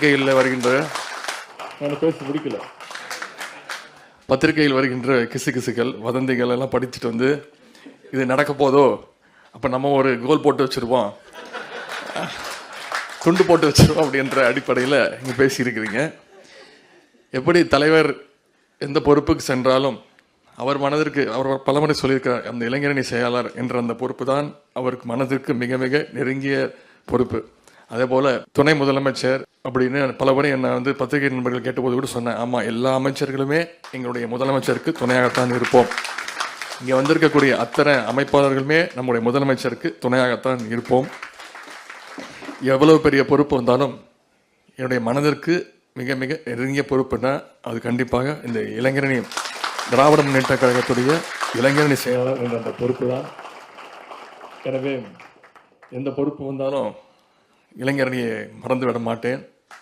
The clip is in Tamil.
பத்திரிகையில் வருகின்ற பேச முடிக்கல. பத்திரிகையில் வருகின்ற கிசுகிசுகள் வதந்திகள் எல்லாம் படிச்சுட்டு வந்து இது நடக்க போதோ, அப்போ நம்ம ஒரு கோல் போட்டு வச்சுருவோம், துண்டு போட்டு வச்சுருவோம் அப்படின்ற அடிப்படையில் இங்கே பேசியிருக்கிறீங்க. எப்படி தலைவர் எந்த பொறுப்புக்கு சென்றாலும் அவர் மனதிற்கு, அவர் பலமுறை சொல்லியிருக்கிறார், அந்த இளைஞரணி செயலாளர் என்ற அந்த பொறுப்பு தான் அவருக்கு மனதிற்கு மிக மிக நெருங்கிய பொறுப்பு. அதே போல் துணை முதலமைச்சர் அப்படின்னு பலமுறை என்னை வந்து பத்திரிகை நண்பர்கள் கேட்டபோது கூட சொன்னேன், ஆமாம், எல்லா அமைச்சர்களுமே எங்களுடைய முதலமைச்சருக்கு துணையாகத்தான் இருப்போம். இங்கே வந்திருக்கக்கூடிய அத்தனை அமைப்பாளர்களுமே நம்முடைய முதலமைச்சருக்கு துணையாகத்தான் இருப்போம். எவ்வளவு பெரிய பொறுப்பு வந்தாலும் என்னுடைய மனதிற்கு மிக மிக நெருங்கிய பொறுப்புன்னா அது கண்டிப்பாக இந்த இளைஞரணி, திராவிட முன்னேற்ற கழகத்துடைய இளைஞரணி செயலாளர் என்ற அந்த பொறுப்பு தான். எனவே எந்த பொறுப்பு வந்தாலும் இளைஞரணியை மறந்து விட மாட்டேன்.